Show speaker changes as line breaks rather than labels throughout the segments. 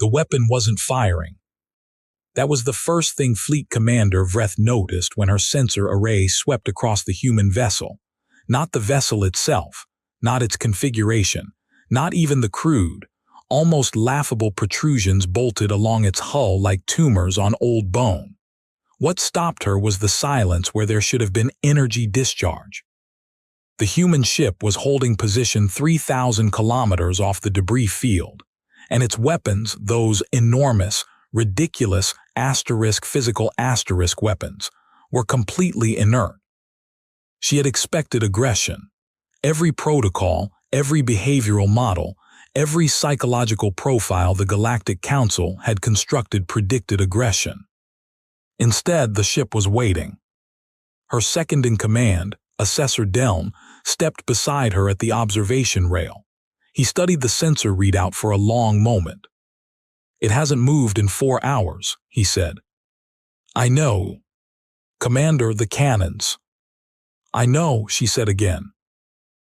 The weapon wasn't firing. That was the first thing Fleet Commander Vreth noticed when her sensor array swept across the human vessel. Not the vessel itself, not its configuration, not even the crude, almost laughable protrusions bolted along its hull like tumors on old bone. What stopped her was the silence where there should have been energy discharge. The human ship was holding position 3,000 kilometers off the debris field, and its weapons, those enormous, ridiculous physical weapons, were completely inert. She had expected aggression. Every protocol, every behavioral model, every psychological profile the Galactic Council had constructed predicted aggression. Instead, the ship was waiting. Her second-in-command, Assessor Deln, stepped beside her at the observation rail. He studied the sensor readout for a long moment. "It hasn't moved in 4 hours," he said. "I know. Commander, the cannons." "I know," she said again.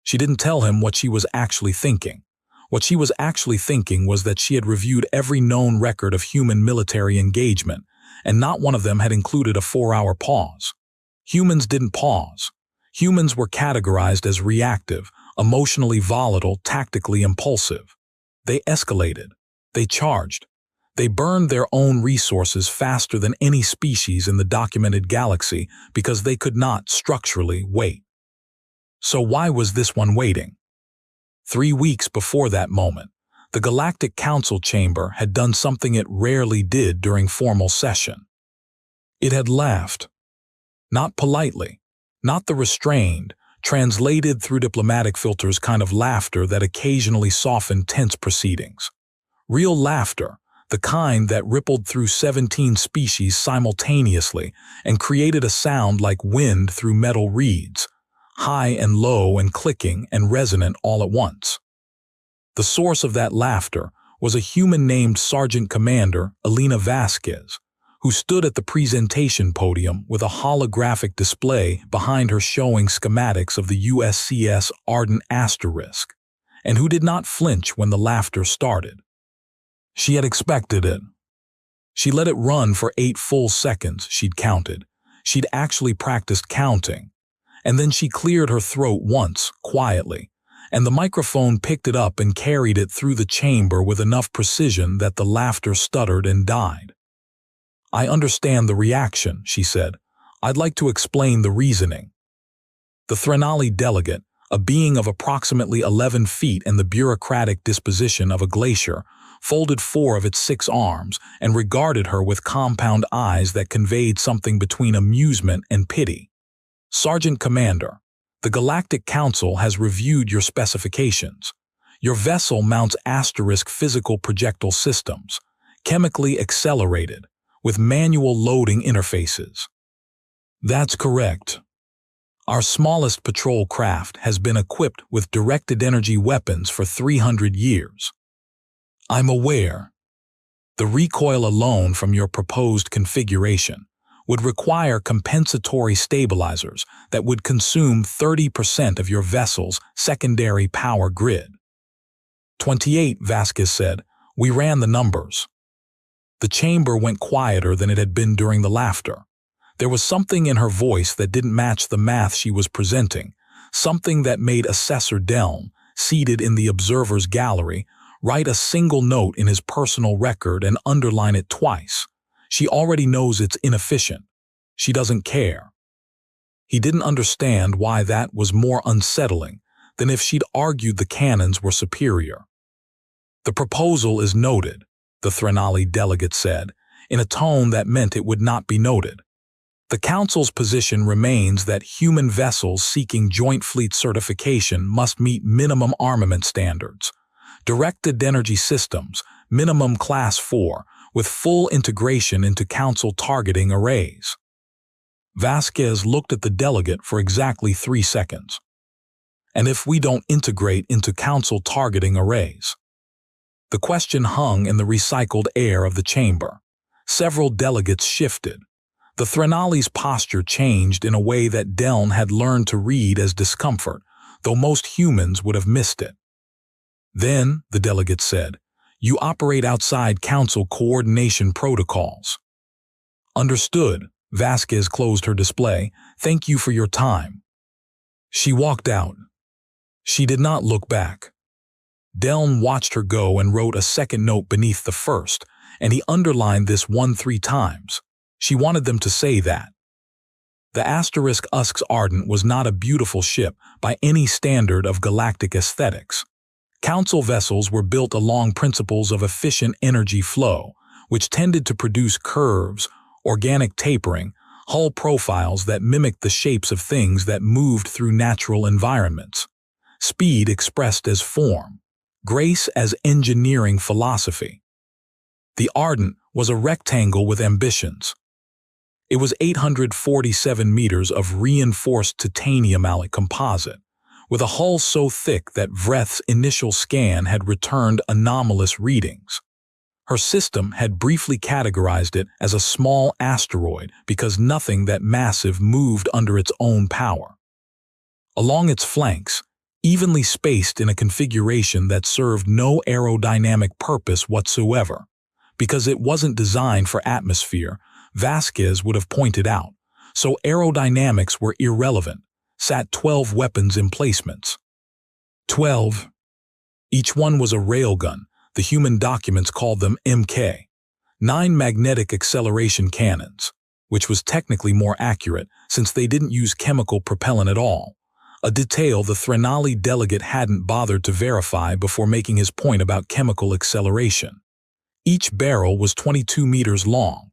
She didn't tell him what she was actually thinking. What she was actually thinking was that she had reviewed every known record of human military engagement, and not one of them had included a 4-hour pause. Humans didn't pause. Humans were categorized as reactive, emotionally volatile, tactically impulsive. They escalated. They charged. They burned their own resources faster than any species in the documented galaxy because they could not, structurally, wait. So why was this one waiting? 3 weeks before that moment, the Galactic Council chamber had done something it rarely did during formal session. It had laughed. Not politely, not the restrained, translated through diplomatic filters kind of laughter that occasionally softened tense proceedings. Real laughter, the kind that rippled through 17 species simultaneously and created a sound like wind through metal reeds, high and low and clicking and resonant all at once. The source of that laughter was a human named Sergeant Commander Elena Vasquez, who stood at the presentation podium with a holographic display behind her showing schematics of the USCS Ardent asterisk, and who did not flinch when the laughter started. She had expected it. She let it run for 8 full seconds, she'd counted. She'd actually practiced counting. And then she cleared her throat once, quietly, and the microphone picked it up and carried it through the chamber with enough precision that the laughter stuttered and died. "I understand the reaction," she said. "I'd like to explain the reasoning." The Threnali delegate, a being of approximately 11 feet and the bureaucratic disposition of a glacier, folded 4 of its 6 arms and regarded her with compound eyes that conveyed something between amusement and pity. "Sergeant Commander, the Galactic Council has reviewed your specifications. Your vessel mounts asterisk physical projectile systems, chemically accelerated, with manual loading interfaces." "That's correct. Our smallest patrol craft has been equipped with directed energy weapons for 300 years. I'm aware. The recoil alone from your proposed configuration would require compensatory stabilizers that would consume 30% of your vessel's secondary power grid." 28, Vasquez said. "We ran the numbers." The chamber went quieter than it had been during the laughter. There was something in her voice that didn't match the math she was presenting, something that made Assessor Deln, seated in the observer's gallery, write a single note in his personal record and underline it twice. She already knows it's inefficient. She doesn't care. He didn't understand why that was more unsettling than if she'd argued the cannons were superior. "The proposal is noted," the Threnali delegate said, in a tone that meant it would not be noted. "The Council's position remains that human vessels seeking Joint Fleet certification must meet minimum armament standards. Directed energy systems, minimum Class 4, with full integration into Council targeting arrays." Vasquez looked at the delegate for exactly 3 seconds. "And if we don't integrate into Council targeting arrays?" The question hung in the recycled air of the chamber. Several delegates shifted. The Threnali's posture changed in a way that Deln had learned to read as discomfort, though most humans would have missed it. "Then," the delegate said, You operate outside Council coordination protocols. Understood. Vasquez closed her display. Thank you for your time. She walked out. She did not look back. Deln watched her go and wrote a second note beneath the first, and he underlined this 3 times. She wanted them to say that. The *USK's Ardent was not a beautiful ship by any standard of galactic aesthetics. Council vessels were built along principles of efficient energy flow, which tended to produce curves, organic tapering, hull profiles that mimicked the shapes of things that moved through natural environments. Speed expressed as form, grace as engineering philosophy. The Ardent was a rectangle with ambitions. It was 847 meters of reinforced titanium alloy composite, with a hull so thick that Vreth's initial scan had returned anomalous readings. Her system had briefly categorized it as a small asteroid because nothing that massive moved under its own power. Along its flanks, evenly spaced in a configuration that served no aerodynamic purpose whatsoever, because it wasn't designed for atmosphere, Vasquez would have pointed out, so aerodynamics were irrelevant, sat 12 weapons emplacements. 12. Each one was a railgun. The human documents called them MK. 9 magnetic acceleration cannons, which was technically more accurate since they didn't use chemical propellant at all, a detail the Threnali delegate hadn't bothered to verify before making his point about chemical acceleration. Each barrel was 22 meters long.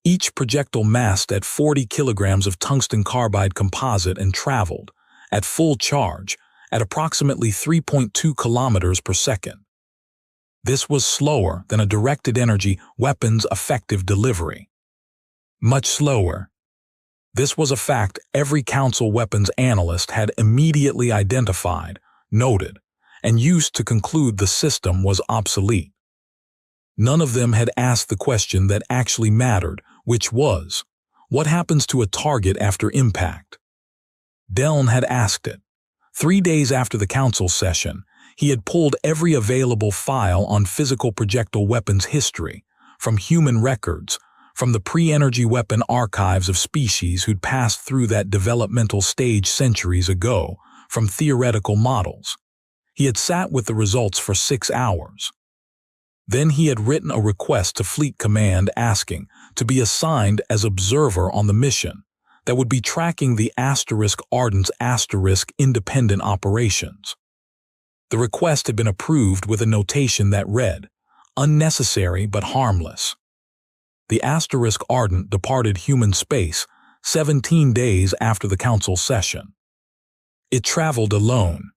Each projectile massed at 40 kilograms of tungsten carbide composite and traveled, at full charge, at approximately 3.2 kilometers per second. This was slower than a directed energy weapon's effective delivery. Much slower. This was a fact every Council weapons analyst had immediately identified, noted, and used to conclude the system was obsolete. None of them had asked the question that actually mattered, which was, what happens to a target after impact? Deln had asked it. 3 days after the Council session, he had pulled every available file on physical projectile weapons history, from human records, from the pre-energy weapon archives of species who'd passed through that developmental stage centuries ago, from theoretical models. He had sat with the results for 6 hours. Then he had written a request to Fleet Command asking to be assigned as observer on the mission that would be tracking the *Ardent's independent operations. The request had been approved with a notation that read, unnecessary but harmless. The *Ardent departed human space 17 days after the Council session. It traveled alone.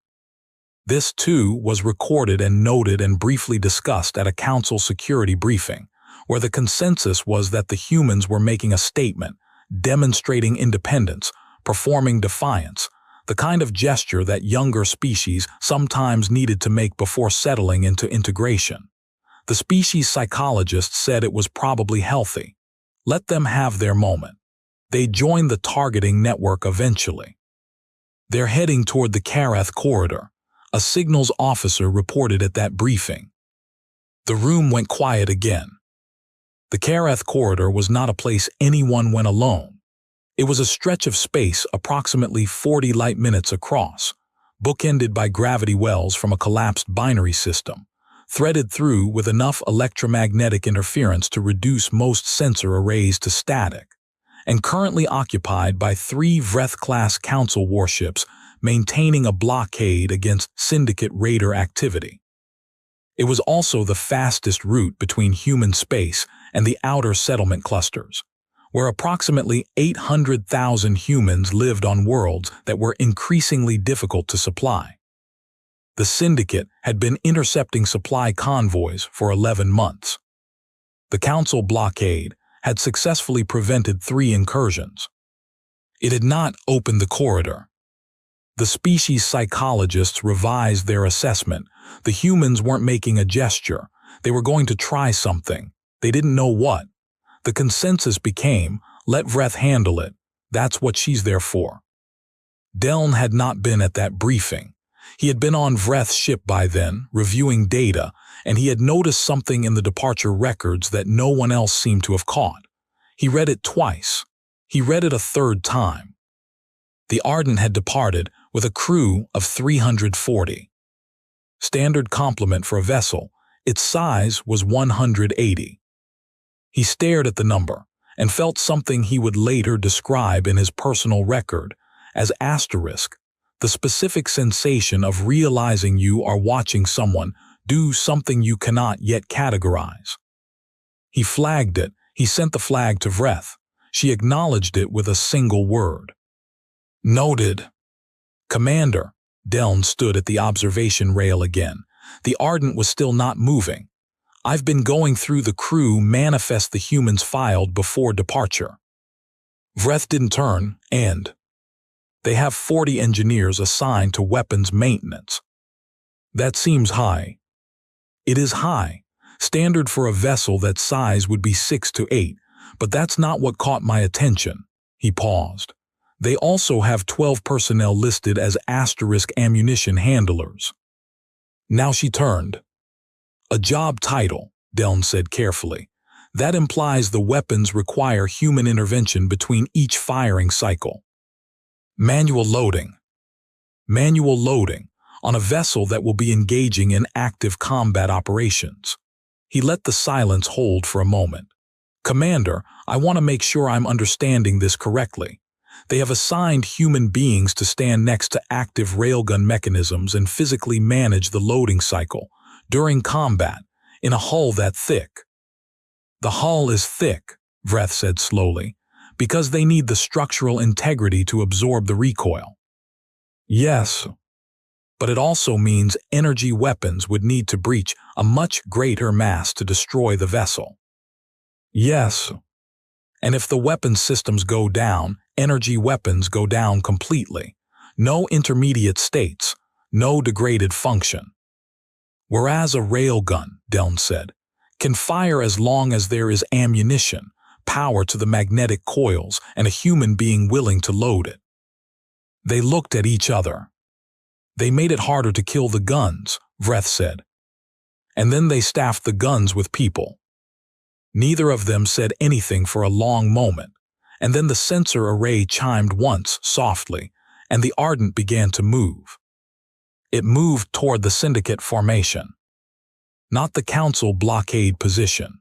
This, too, was recorded and noted and briefly discussed at a Council security briefing, where the consensus was that the humans were making a statement, demonstrating independence, performing defiance, the kind of gesture that younger species sometimes needed to make before settling into integration. The species psychologists said it was probably healthy. Let them have their moment. They joined the targeting network eventually. They're heading toward the Karath corridor, a signals officer reported at that briefing. The room went quiet again. The Karath corridor was not a place anyone went alone. It was a stretch of space approximately 40 light minutes across, bookended by gravity wells from a collapsed binary system, threaded through with enough electromagnetic interference to reduce most sensor arrays to static, and currently occupied by 3 Vreth-class Council warships maintaining a blockade against Syndicate raider activity. It was also the fastest route between human space and the outer settlement clusters, where approximately 800,000 humans lived on worlds that were increasingly difficult to supply. The Syndicate had been intercepting supply convoys for 11 months. The Council blockade had successfully prevented 3 incursions. It had not opened the corridor. The species psychologists revised their assessment. The humans weren't making a gesture. They were going to try something. They didn't know what. The consensus became, let Vreth handle it. That's what she's there for. Deln had not been at that briefing. He had been on Vreth's ship by then, reviewing data, and he had noticed something in the departure records that no one else seemed to have caught. He read it twice. He read it a third time. The Ardent had departed with a crew of 340. Standard complement for a vessel, its size was 180. He stared at the number and felt something he would later describe in his personal record as asterisk, the specific sensation of realizing you are watching someone do something you cannot yet categorize. He flagged it. He sent the flag to Vreth. She acknowledged it with a single word. Noted. Commander. Deln stood at the observation rail again. The Ardent was still not moving. I've been going through the crew manifest the humans filed before departure. Vreth didn't turn, and they have 40 engineers assigned to weapons maintenance. That seems high. It is high. Standard for a vessel that size would be 6 to 8, but that's not what caught my attention. He paused. They also have 12 personnel listed as asterisk ammunition handlers. Now she turned. A job title, Deln said carefully. That implies the weapons require human intervention between each firing cycle. Manual loading. Manual loading on a vessel that will be engaging in active combat operations. He let the silence hold for a moment. Commander, I want to make sure I'm understanding this correctly. They have assigned human beings to stand next to active railgun mechanisms and physically manage the loading cycle during combat in a hull that thick. The hull is thick, Vreth said slowly, because they need the structural integrity to absorb the recoil. Yes, but it also means energy weapons would need to breach a much greater mass to destroy the vessel. Yes, and if the weapons systems go down, energy weapons go down completely. No intermediate states, no degraded function. Whereas a railgun, Deln said, can fire as long as there is ammunition, power to the magnetic coils, and a human being willing to load it. They looked at each other. They made it harder to kill the guns, Vreth said. And then they staffed the guns with people. Neither of them said anything for a long moment, and then the sensor array chimed once, softly, and the Ardent began to move. It moved toward the Syndicate formation. Not the Council blockade position.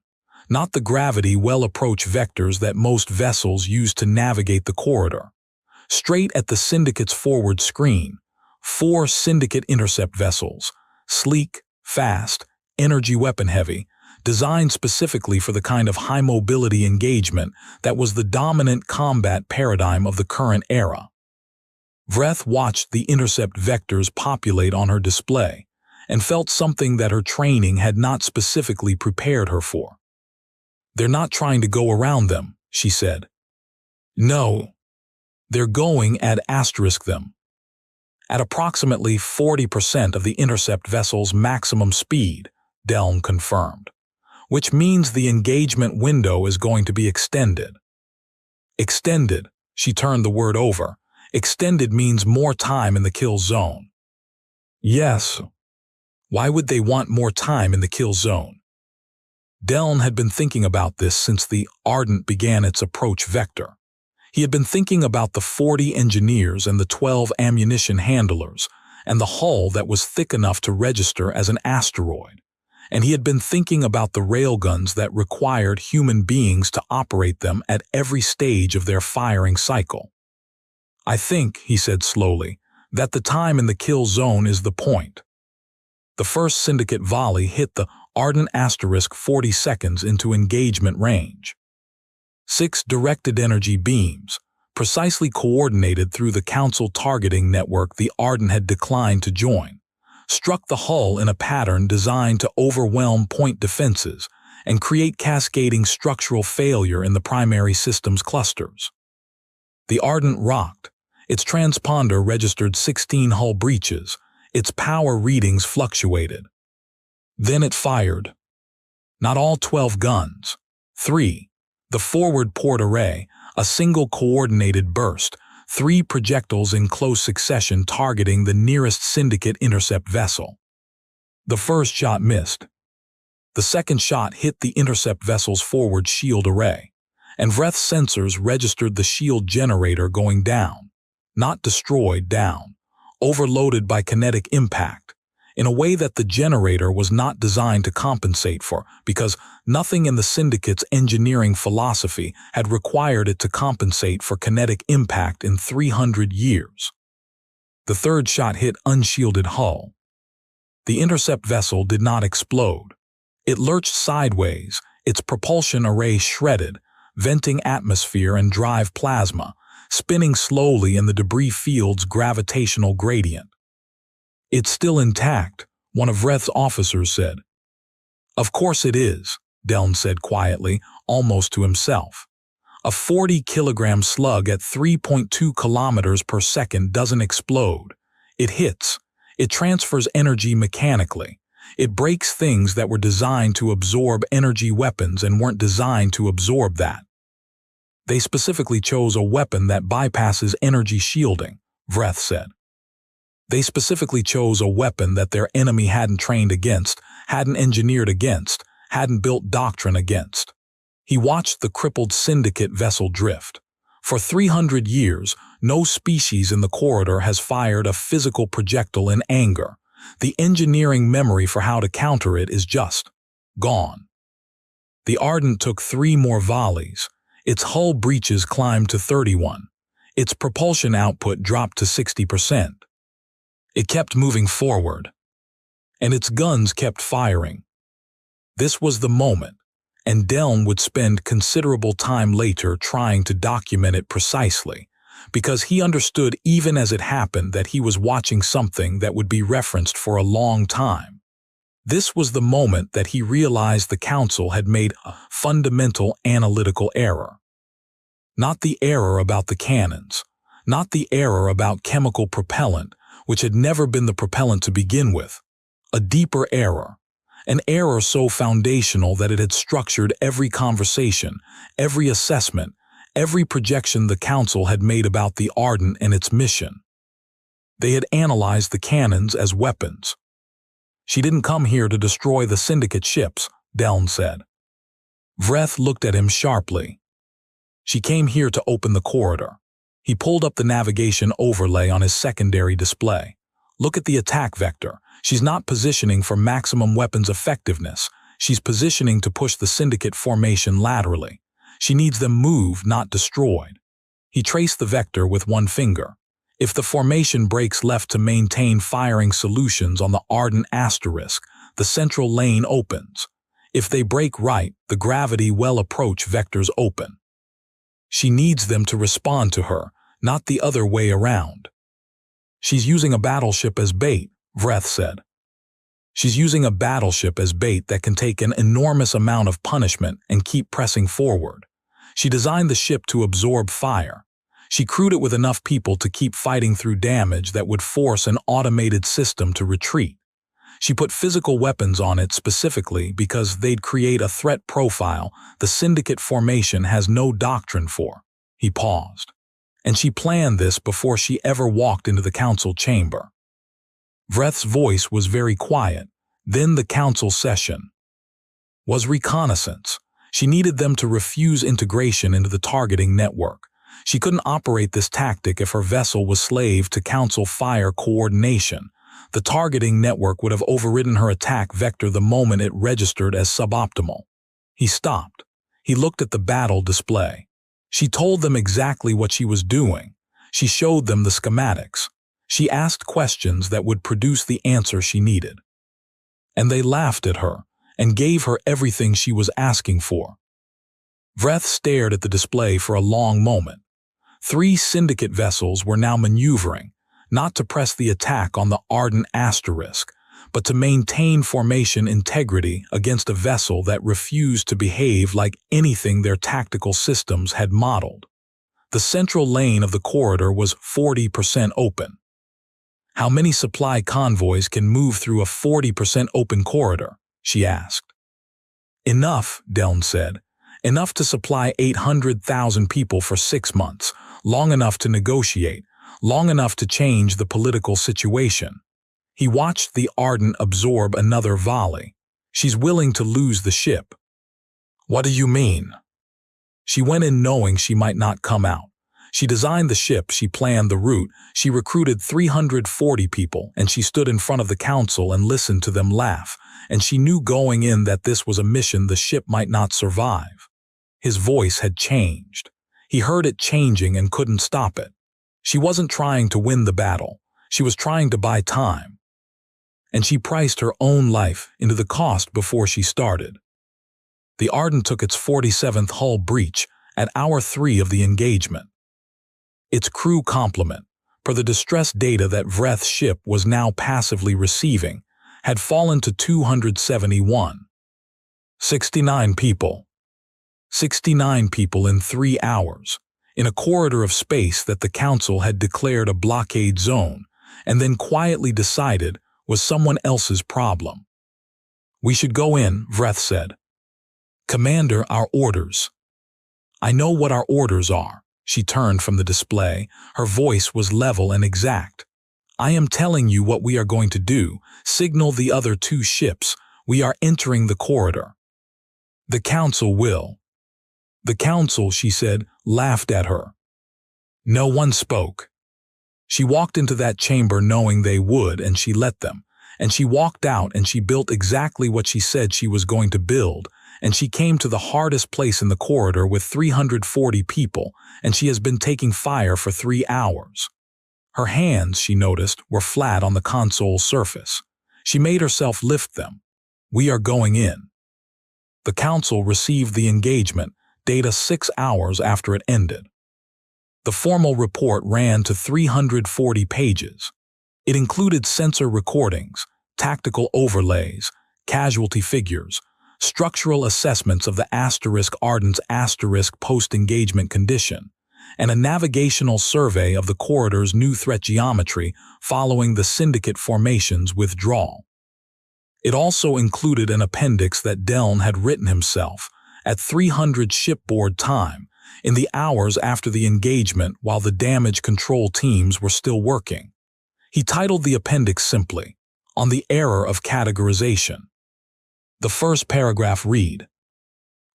Not the gravity well-approach vectors that most vessels use to navigate the corridor. Straight at the Syndicate's forward screen, 4 Syndicate intercept vessels, sleek, fast, energy weapon-heavy, designed specifically for the kind of high-mobility engagement that was the dominant combat paradigm of the current era. Vreth watched the intercept vectors populate on her display and felt something that her training had not specifically prepared her for. They're not trying to go around them, she said. No, they're going at asterisk them. At approximately 40% of the intercept vessel's maximum speed, Deln confirmed, which means the engagement window is going to be extended. Extended, she turned the word over. Extended means more time in the kill zone. Yes. Why would they want more time in the kill zone? Deln had been thinking about this since the Ardent began its approach vector. He had been thinking about the 40 engineers and the 12 ammunition handlers, and the hull that was thick enough to register as an asteroid. And he had been thinking about the railguns that required human beings to operate them at every stage of their firing cycle. I think, he said slowly, that the time in the kill zone is the point. The first Syndicate volley hit the Ardent asterisk 40 seconds into engagement range. 6 directed energy beams, precisely coordinated through the Council targeting network the Ardent had declined to join, struck the hull in a pattern designed to overwhelm point defenses and create cascading structural failure in the primary systems clusters. The Ardent rocked. Its transponder registered 16 hull breaches. Its power readings fluctuated. Then it fired. Not all 12 guns. 3. The forward port array, a single coordinated burst, 3 projectiles in close succession targeting the nearest Syndicate intercept vessel. The first shot missed. The second shot hit the intercept vessel's forward shield array, and Vreth's sensors registered the shield generator going down. Not destroyed, down, overloaded by kinetic impact, in a way that the generator was not designed to compensate for, because nothing in the Syndicate's engineering philosophy had required it to compensate for kinetic impact in 300 years. The third shot hit unshielded hull. The intercept vessel did not explode. It lurched sideways, its propulsion array shredded, venting atmosphere and drive plasma, spinning slowly in the debris field's gravitational gradient. "It's still intact," one of Vreth's officers said. "Of course it is," Deln said quietly, almost to himself. "A 40-kilogram slug at 3.2 kilometers per second doesn't explode. It hits. It transfers energy mechanically. It breaks things that were designed to absorb energy weapons and weren't designed to absorb that. They specifically chose a weapon that bypasses energy shielding," Vreth said. "They specifically chose a weapon that their enemy hadn't trained against, hadn't engineered against, hadn't built doctrine against." He watched the crippled Syndicate vessel drift. For 300 years, no species in the corridor has fired a physical projectile in anger. The engineering memory for how to counter it is just gone. The Ardent took 3 more volleys. Its hull breaches climbed to 31. Its propulsion output dropped to 60%. It kept moving forward, and its guns kept firing. This was the moment, and Deln would spend considerable time later trying to document it precisely, because he understood even as it happened that he was watching something that would be referenced for a long time. This was the moment that he realized the Council had made a fundamental analytical error. Not the error about the cannons, not the error about chemical propellant, which had never been the propellant to begin with. A deeper error. An error so foundational that it had structured every conversation, every assessment, every projection the Council had made about the Ardent and its mission. They had analyzed the cannons as weapons. "She didn't come here to destroy the Syndicate ships," Deln said. Vreth looked at him sharply. "She came here to open the corridor." He pulled up the navigation overlay on his secondary display. "Look at the attack vector. She's not positioning for maximum weapons effectiveness. She's positioning to push the Syndicate formation laterally. She needs them moved, not destroyed." He traced the vector with one finger. "If the formation breaks left to maintain firing solutions on the Ardent asterisk, the central lane opens. If they break right, the gravity well approach vectors open. She needs them to respond to her, not the other way around." "She's using a battleship as bait," Vreth said. "She's using a battleship as bait that can take an enormous amount of punishment and keep pressing forward. She designed the ship to absorb fire. She crewed it with enough people to keep fighting through damage that would force an automated system to retreat. She put physical weapons on it specifically because they'd create a threat profile the Syndicate formation has no doctrine for." He paused. "And she planned this before she ever walked into the Council chamber." Vreth's voice was very quiet. Then the Council session was reconnaissance. She needed them to refuse integration into the targeting network. She couldn't operate this tactic if her vessel was slave to Council fire coordination. The targeting network would have overridden her attack vector the moment it registered as suboptimal. He stopped. He looked at the battle display. She told them exactly what she was doing. She showed them the schematics. She asked questions that would produce the answer she needed. And they laughed at her and gave her everything she was asking for. Vreth stared at the display for a long moment. 3 Syndicate vessels were now maneuvering, not to press the attack on the Ardent asterisk, but to maintain formation integrity against a vessel that refused to behave like anything their tactical systems had modeled. The central lane of the corridor was 40% open. "How many supply convoys can move through a 40% open corridor?" she asked. "Enough," Deln said. "Enough to supply 800,000 people for 6 months, long enough to negotiate, long enough to change the political situation. He watched the Ardent absorb another volley. She's willing to lose the ship. What do you mean? She went in knowing she might not come out. She designed the ship, she planned the route, she recruited 340 people, and she stood in front of the council and listened to them laugh, and she knew going in that this was a mission the ship might not survive. His voice had changed. He heard it changing and couldn't stop it. She wasn't trying to win the battle. She was trying to buy time. And she priced her own life into the cost before she started. The Ardent took its 47th hull breach at hour 3 of the engagement. Its crew complement, per the distress data that Vreth's ship was now passively receiving, had fallen to 271. 69 people. 69 people in 3 hours, in a corridor of space that the Council had declared a blockade zone, and then quietly decided was someone else's problem. We should go in, Vreth said. Commander, our orders. I know what our orders are. She turned from the display. Her voice was level and exact. I am telling you what we are going to do. Signal the other 2 ships. We are entering the corridor. The Council will. The Council, she said, laughed at her. No one spoke. She walked into that chamber knowing they would, and she let them. And she walked out and she built exactly what she said she was going to build, and she came to the hardest place in the corridor with 340 people, and she has been taking fire for 3 hours. Her hands, she noticed, were flat on the console surface. She made herself lift them. We are going in. The Council received the engagement, data 6 hours after it ended. The formal report ran to 340 pages. It included sensor recordings, tactical overlays, casualty figures, structural assessments of the Ardent's post-engagement condition, and a navigational survey of the corridor's new threat geometry following the Syndicate formation's withdrawal. It also included an appendix that Deln had written himself at 300 shipboard time in the hours after the engagement while the damage control teams were still working. He titled the appendix simply, On the Error of Categorization. The first paragraph read,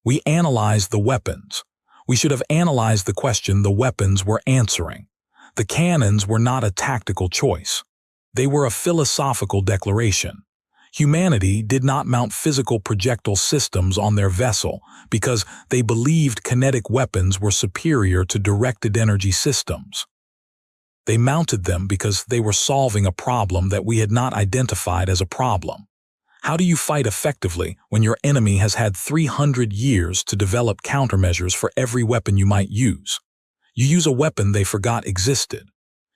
We analyzed the weapons. We should have analyzed the question the weapons were answering. The cannons were not a tactical choice. They were a philosophical declaration. Humanity did not mount physical projectile systems on their vessel because they believed kinetic weapons were superior to directed energy systems. They mounted them because they were solving a problem that we had not identified as a problem. How do you fight effectively when your enemy has had 300 years to develop countermeasures for every weapon you might use? You use a weapon they forgot existed.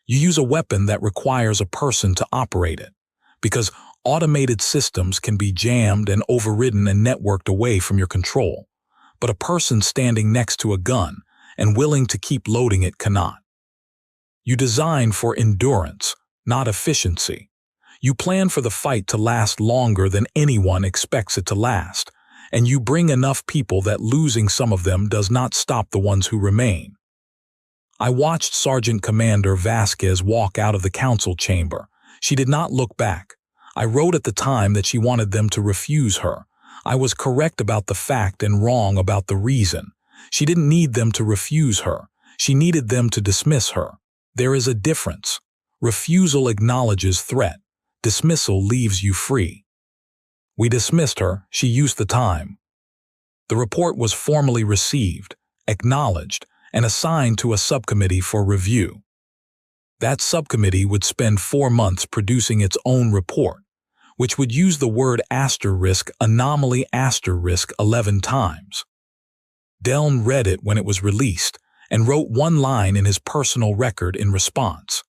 You use a weapon that requires a person to operate it, because automated systems can be jammed and overridden and networked away from your control, but a person standing next to a gun and willing to keep loading it cannot. You design for endurance, not efficiency. You plan for the fight to last longer than anyone expects it to last, and you bring enough people that losing some of them does not stop the ones who remain. I watched Sergeant Commander Vasquez walk out of the council chamber. She did not look back. I wrote at the time that she wanted them to refuse her. I was correct about the fact and wrong about the reason. She didn't need them to refuse her. She needed them to dismiss her. There is a difference. Refusal acknowledges threat. Dismissal leaves you free. We dismissed her. She used the time. The report was formally received, acknowledged, and assigned to a subcommittee for review. That subcommittee would spend 4 months producing its own report, which would use the word anomaly 11 times. Deln read it when it was released and wrote 1 line in his personal record in response.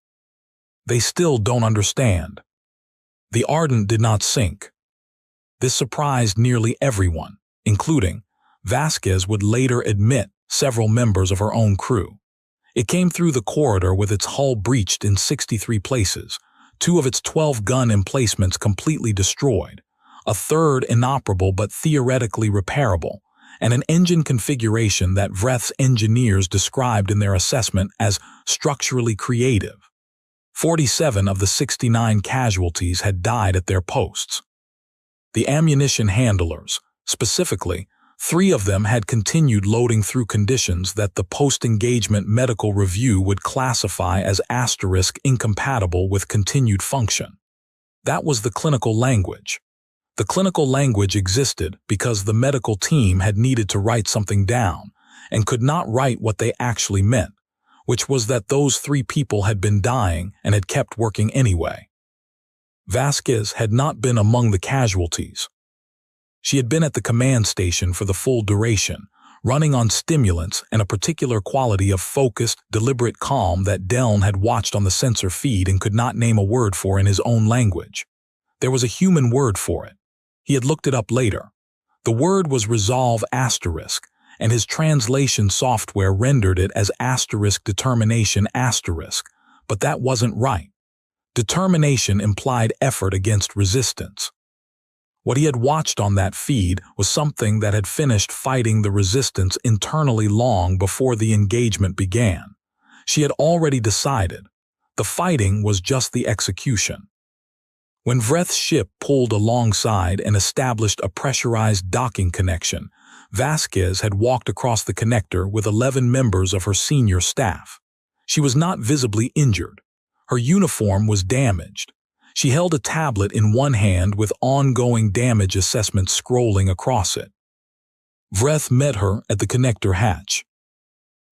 They still don't understand. The Ardent did not sink. This surprised nearly everyone, including, Vasquez would later admit, several members of her own crew. It came through the corridor with its hull breached in 63 places, 2 of its 12 gun emplacements completely destroyed, a third inoperable but theoretically repairable, and an engine configuration that Vreth's engineers described in their assessment as structurally creative. 47 of the 69 casualties had died at their posts. The ammunition handlers, specifically, 3 of them had continued loading through conditions that the post-engagement medical review would classify as *incompatible with continued function. That was the clinical language. The clinical language existed because the medical team had needed to write something down and could not write what they actually meant, which was that those 3 people had been dying and had kept working anyway. Vasquez had not been among the casualties. She had been at the command station for the full duration, running on stimulants and a particular quality of focused, deliberate calm that Deln had watched on the sensor feed and could not name a word for in his own language. There was a human word for it. He had looked it up later. The word was resolve asterisk, and his translation software rendered it as determination asterisk, but that wasn't right. Determination implied effort against resistance. What he had watched on that feed was something that had finished fighting the resistance internally long before the engagement began. She had already decided. The fighting was just the execution. When Vreth's ship pulled alongside and established a pressurized docking connection, Vasquez had walked across the connector with 11 members of her senior staff. She was not visibly injured. Her uniform was damaged. She held a tablet in one hand with ongoing damage assessment scrolling across it. Vreth met her at the connector hatch.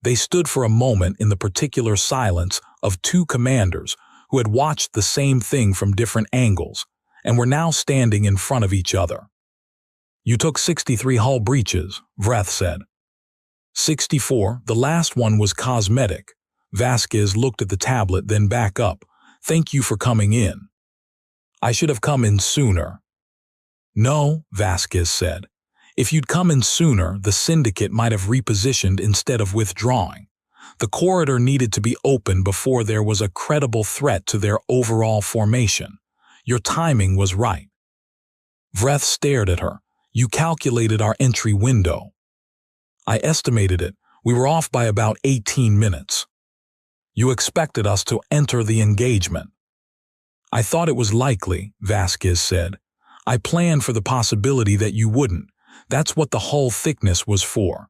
They stood for a moment in the particular silence of 2 commanders who had watched the same thing from different angles and were now standing in front of each other. "You took 63 hull breaches," Vreth said. 64, the last one was cosmetic. Vasquez looked at the tablet, then back up. "Thank you for coming in." "I should have come in sooner." "No," Vasquez said. "If you'd come in sooner, the syndicate might have repositioned instead of withdrawing. The corridor needed to be open before there was a credible threat to their overall formation. Your timing was right." Vreth stared at her. "You calculated our entry window." "I estimated it. We were off by about 18 minutes. You expected us to enter the engagement." "I thought it was likely," Vasquez said. "I planned for the possibility that you wouldn't. That's what the hull thickness was for."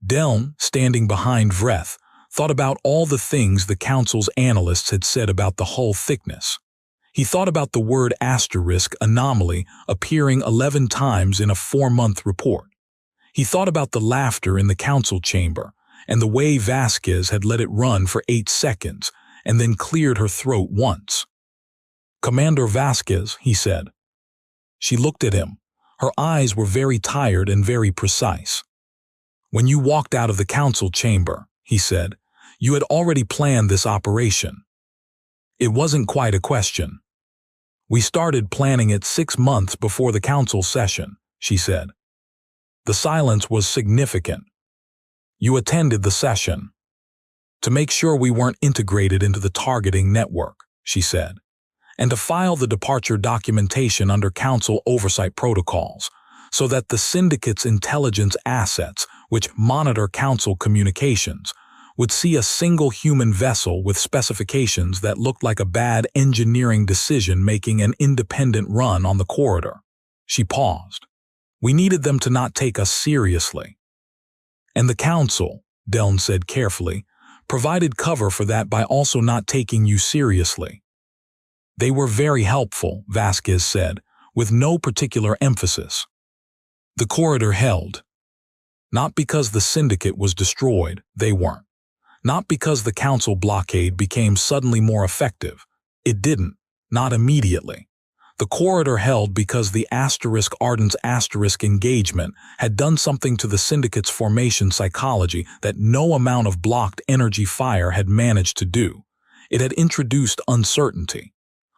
Deln, standing behind Vreth, thought about all the things the Council's analysts had said about the hull thickness. He thought about the word anomaly appearing 11 times in a 4-month report. He thought about the laughter in the Council chamber and the way Vasquez had let it run for 8 seconds and then cleared her throat once. "Commander Vasquez," he said. She looked at him. Her eyes were very tired and very precise. "When you walked out of the Council chamber," he said, "you had already planned this operation." "It wasn't quite a question. We started planning it 6 months before the Council session," she said. The silence was significant. "You attended the session." "To make sure we weren't integrated into the targeting network," she said, "and to file the departure documentation under Council oversight protocols, so that the Syndicate's intelligence assets, which monitor Council communications, would see a single human vessel with specifications that looked like a bad engineering decision making an independent run on the corridor." She paused. "We needed them to not take us seriously." "And the Council," Deln said carefully, "provided cover for that by also not taking you seriously." "They were very helpful," Vasquez said, with no particular emphasis. The corridor held. Not because the Syndicate was destroyed, they weren't. Not because the Council blockade became suddenly more effective. It didn't, not immediately. The corridor held because the Ardent's engagement had done something to the Syndicate's formation psychology that no amount of blocked energy fire had managed to do. It had introduced uncertainty.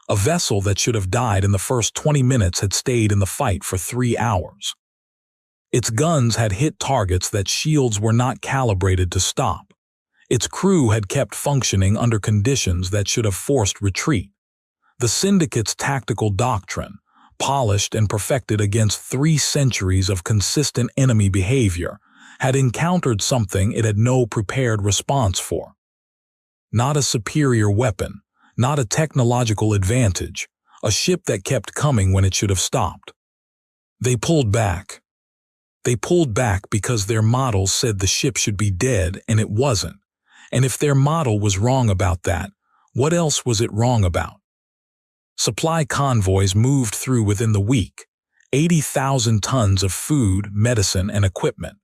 A vessel that should have died in the first 20 minutes had stayed in the fight for 3 hours. Its guns had hit targets that shields were not calibrated to stop. Its crew had kept functioning under conditions that should have forced retreat. The Syndicate's tactical doctrine, polished and perfected against 3 centuries of consistent enemy behavior, had encountered something it had no prepared response for. Not a superior weapon, not a technological advantage, a ship that kept coming when it should have stopped. They pulled back. They pulled back because their models said the ship should be dead and it wasn't. And if their model was wrong about that, what else was it wrong about? Supply convoys moved through within the week, 80,000 tons of food, medicine, and equipment.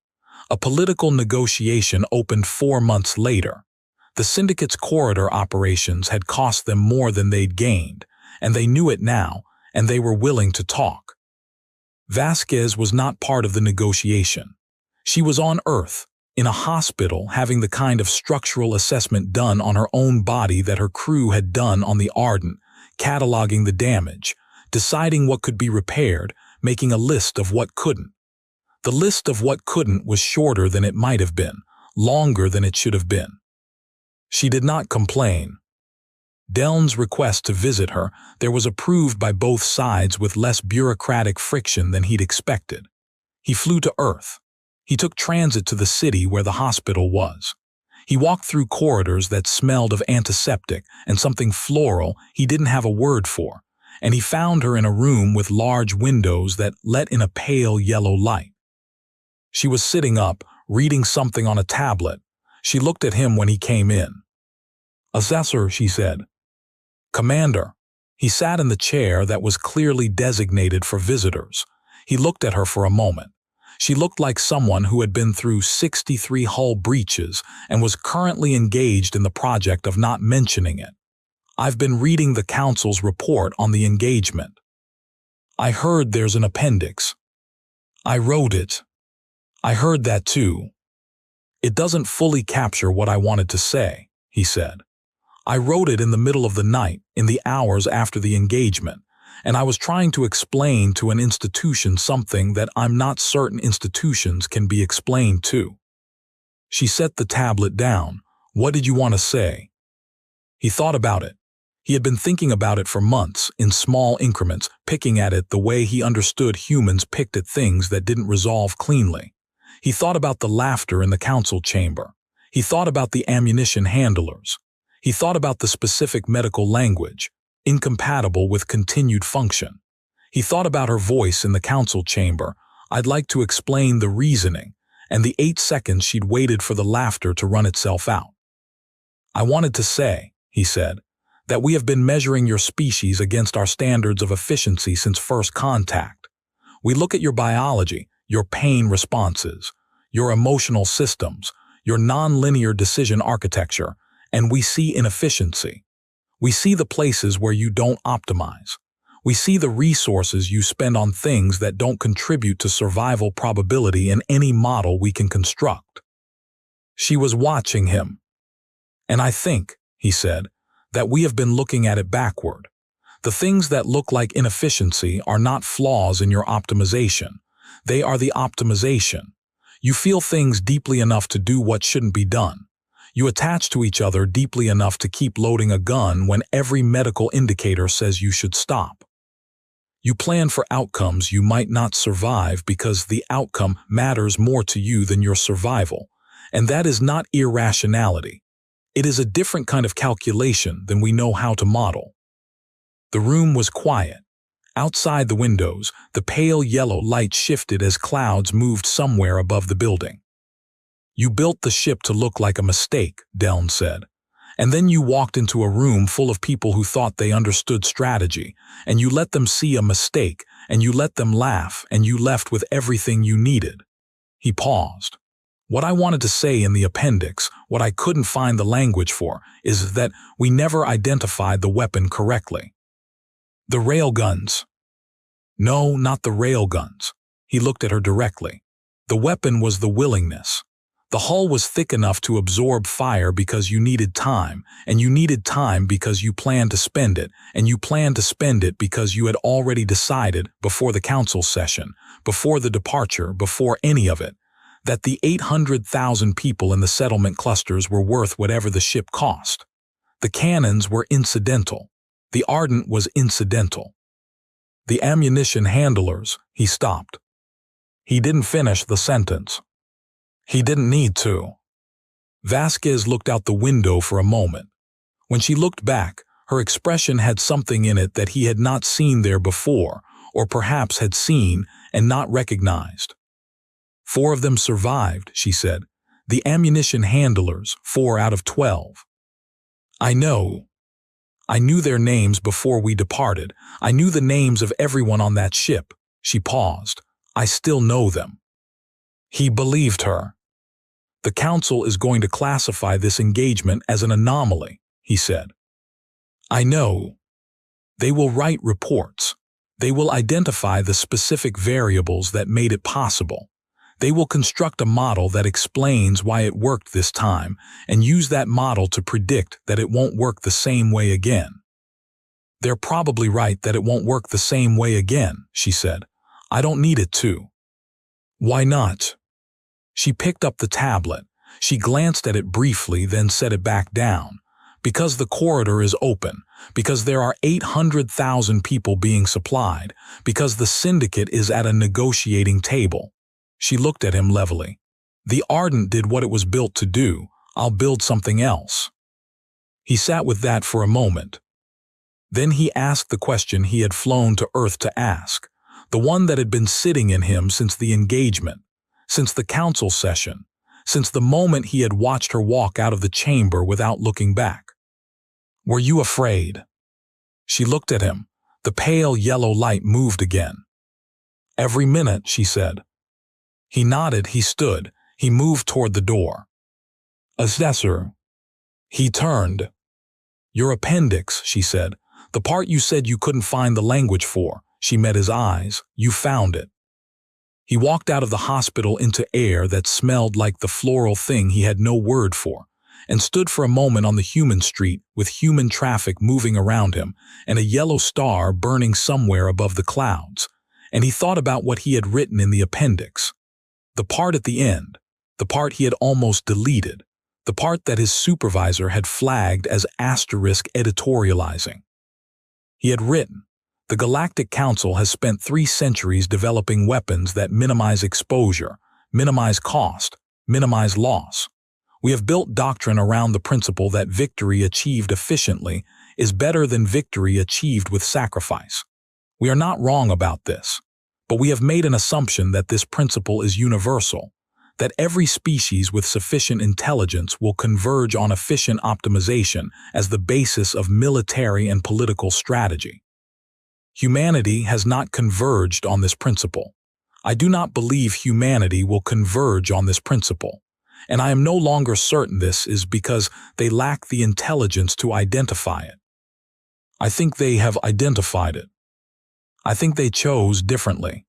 A political negotiation opened 4 months later. The syndicate's corridor operations had cost them more than they'd gained, and they knew it now, and they were willing to talk. Vasquez was not part of the negotiation. She was on Earth, in a hospital, having the kind of structural assessment done on her own body that her crew had done on the Ardent, cataloging the damage, deciding what could be repaired, making a list of what couldn't. The list of what couldn't was shorter than it might have been, longer than it should have been. She did not complain. Deln's request to visit her there was approved by both sides with less bureaucratic friction than he'd expected. He flew to Earth. He took transit to the city where the hospital was. He walked through corridors that smelled of antiseptic and something floral he didn't have a word for, and he found her in a room with large windows that let in a pale yellow light. She was sitting up, reading something on a tablet. She looked at him when he came in. "Assessor," she said. "Commander." He sat in the chair that was clearly designated for visitors. He looked at her for a moment. She looked like someone who had been through 63 hull breaches and was currently engaged in the project of not mentioning it. "I've been reading the Council's report on the engagement. I heard there's an appendix. I wrote it. I heard that too. It doesn't fully capture what I wanted to say," he said. "I wrote it in the middle of the night, in the hours after the engagement, and I was trying to explain to an institution something that I'm not certain institutions can be explained to." She set the tablet down. "What did you want to say?" He thought about it. He had been thinking about it for months, in small increments, picking at it the way he understood humans picked at things that didn't resolve cleanly. He thought about the laughter in the council chamber. He thought about the ammunition handlers. He thought about the specific medical language, incompatible with continued function. He thought about her voice in the council chamber. "I'd like to explain the reasoning," and the 8 seconds she'd waited for the laughter to run itself out. "I wanted to say," he said, "that we have been measuring your species against our standards of efficiency since first contact. We look at your biology, your pain responses, your emotional systems, your nonlinear decision architecture, and we see inefficiency. We see the places where you don't optimize. We see the resources you spend on things that don't contribute to survival probability in any model we can construct." She was watching him. "And I think," he said, "that we have been looking at it backward. The things that look like inefficiency are not flaws in your optimization. They are the optimization. You feel things deeply enough to do what shouldn't be done. You attach to each other deeply enough to keep loading a gun when every medical indicator says you should stop. You plan for outcomes you might not survive because the outcome matters more to you than your survival, and that is not irrationality. It is a different kind of calculation than we know how to model." The room was quiet. Outside the windows, the pale yellow light shifted as clouds moved somewhere above the building. "You built the ship to look like a mistake," Deln said. "And then you walked into a room full of people who thought they understood strategy, and you let them see a mistake, and you let them laugh, and you left with everything you needed." He paused. "What I wanted to say in the appendix, what I couldn't find the language for, is that we never identified the weapon correctly." "The railguns." "No, not the railguns." He looked at her directly. "The weapon was the willingness. The hull was thick enough to absorb fire because you needed time, and you needed time because you planned to spend it, and you planned to spend it because you had already decided, before the council session, before the departure, before any of it, that the 800,000 people in the settlement clusters were worth whatever the ship cost. The cannons were incidental. The Ardent was incidental." The ammunition handlers, he stopped. He didn't finish the sentence. He didn't need to. Vasquez looked out the window for a moment. When she looked back, her expression had something in it that he had not seen there before, or perhaps had seen and not recognized. 4 of them survived, she said. The ammunition handlers, 4 out of 12. I know. I knew their names before we departed. I knew the names of everyone on that ship. She paused. I still know them. He believed her. The Council is going to classify this engagement as an anomaly, he said. I know. They will write reports. They will identify the specific variables that made it possible. They will construct a model that explains why it worked this time and use that model to predict that it won't work the same way again. They're probably right that it won't work the same way again, she said. I don't need it to. Why not? She picked up the tablet. She glanced at it briefly, then set it back down. Because the corridor is open, because there are 800,000 people being supplied, because the syndicate is at a negotiating table. She looked at him levelly. The Ardent did what it was built to do. I'll build something else. He sat with that for a moment. Then he asked the question he had flown to Earth to ask, the one that had been sitting in him since the engagement, since the council session, since the moment he had watched her walk out of the chamber without looking back. Were you afraid? She looked at him. The pale yellow light moved again. Every minute, she said. He nodded. He stood. He moved toward the door. Assessor. He turned. Your appendix, she said. The part you said you couldn't find the language for. She met his eyes. You found it. He walked out of the hospital into air that smelled like the floral thing he had no word for, and stood for a moment on the human street with human traffic moving around him and a yellow star burning somewhere above the clouds, and he thought about what he had written in the appendix. The part at the end, the part he had almost deleted, the part that his supervisor had flagged as asterisk editorializing. He had written, the Galactic Council has spent 3 centuries developing weapons that minimize exposure, minimize cost, minimize loss. We have built doctrine around the principle that victory achieved efficiently is better than victory achieved with sacrifice. We are not wrong about this, but we have made an assumption that this principle is universal, that every species with sufficient intelligence will converge on efficient optimization as the basis of military and political strategy. Humanity has not converged on this principle. I do not believe humanity will converge on this principle, and I am no longer certain this is because they lack the intelligence to identify it. I think they have identified it. I think they chose differently.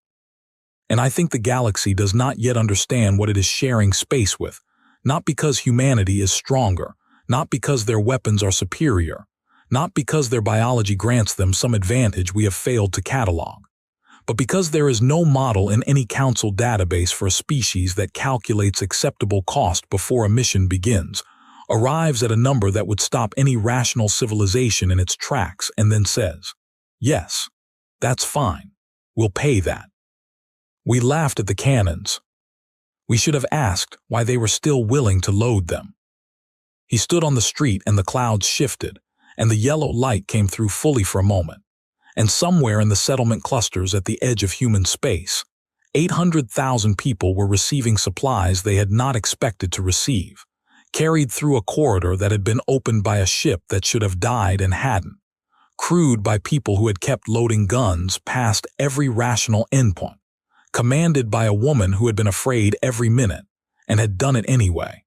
And I think the galaxy does not yet understand what it is sharing space with, not because humanity is stronger, not because their weapons are superior, not because their biology grants them some advantage we have failed to catalog, but because there is no model in any council database for a species that calculates acceptable cost before a mission begins, arrives at a number that would stop any rational civilization in its tracks, and then says, yes, that's fine, we'll pay that. We laughed at the cannons. We should have asked why they were still willing to load them. He stood on the street and the clouds shifted, and the yellow light came through fully for a moment. And somewhere in the settlement clusters at the edge of human space, 800,000 people were receiving supplies they had not expected to receive, carried through a corridor that had been opened by a ship that should have died and hadn't, crewed by people who had kept loading guns past every rational endpoint, commanded by a woman who had been afraid every minute and had done it anyway.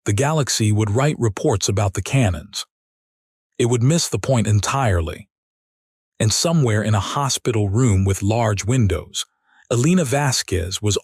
The galaxy would write reports about the cannons. It would miss the point entirely. And somewhere in a hospital room with large windows, Elena Vasquez was